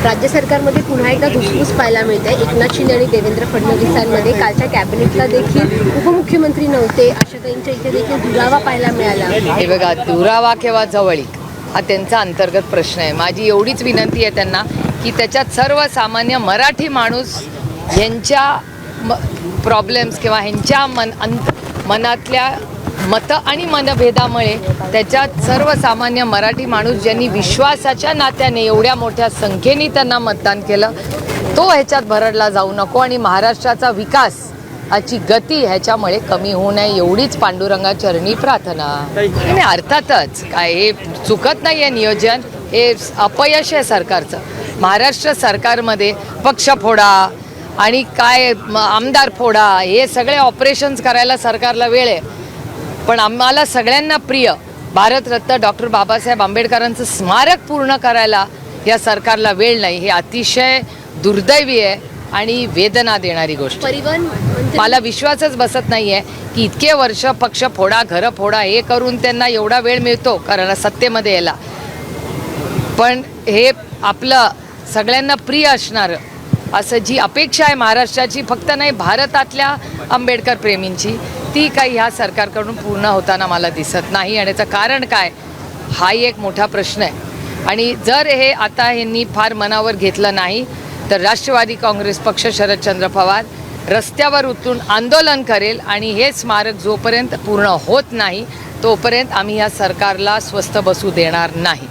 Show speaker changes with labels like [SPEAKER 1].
[SPEAKER 1] राज्य सरकारमध्ये पुन्हा एकदा धुसफूस पाहायला मिळते। एकनाथ शिंदे आणि देवेंद्र फडणवीसांमध्ये कालच्या कॅबिनेटला देखील उपमुख्यमंत्री नव्हते, आशाताईंच्या इथे देखील दुरावा पाहायला मिळाला।
[SPEAKER 2] हे बघा, दुरावा किंवा जवळीक हा त्यांचा अंतर्गत प्रश्न आहे। माझी एवढीच विनंती आहे त्यांना की त्याच्यात सर्वसामान्य मराठी माणूस यांच्या प्रॉब्लेम्स किंवा ह्यांच्या मनातल्या मतं आणि मनभेदामुळे त्याच्यात सर्वसामान्य मराठी माणूस ज्यांनी विश्वासाच्या नात्याने एवढ्या मोठ्या संख्येने त्यांना मतदान केलं तो ह्याच्यात भरडला जाऊ नको आणि महाराष्ट्राचा विकास याची गती ह्याच्यामुळे कमी होऊ नये एवढीच पांडुरंगा चरणी प्रार्थना। आणि अर्थातच काय हे चुकत नाही आहे नियोजन, हे अपयश आहे सरकारचं। महाराष्ट्र सरकारमध्ये पक्ष फोडा आणि काय आमदार फोडा हे सगळे ऑपरेशन्स करायला सरकारला वेळ आहे, पण आम्हाला सगळ्यांना प्रिय भारतरत्न डॉक्टर बाबासाहेब आंबेडकरांचं स्मारक पूर्ण करायला या सरकारला वेळ नाही। हे अतिशय दुर्दैवी आहे आणि वेदना देणारी गोष्ट।
[SPEAKER 1] परिवहन
[SPEAKER 2] मला विश्वासच बसत नाही आहे की इतके वर्ष पक्ष फोडा घरं फोडा हे करून त्यांना एवढा वेळ मिळतो कारण सत्तेमध्ये यायला, पण हे आपलं सगळ्यांना प्रिय असणारं असं जी अपेक्षा आहे महाराष्ट्राची, फक्त नाही भारतातल्या आंबेडकर प्रेमींची, ती काही ह्या सरकारकडून पूर्ण होताना मला दिसत नाही। आणि याचं कारण काय हाही एक मोठा प्रश्न आहे। आणि जर हे आता ह्यांनी फार मनावर घेतलं नाही तर राष्ट्रवादी काँग्रेस पक्ष शरदचंद्र पवार रस्त्यावर उतरून आंदोलन करेल आणि हे स्मारक जोपर्यंत पूर्ण होत नाही तोपर्यंत आम्ही या सरकारला स्वस्थ बसू देणार नाही।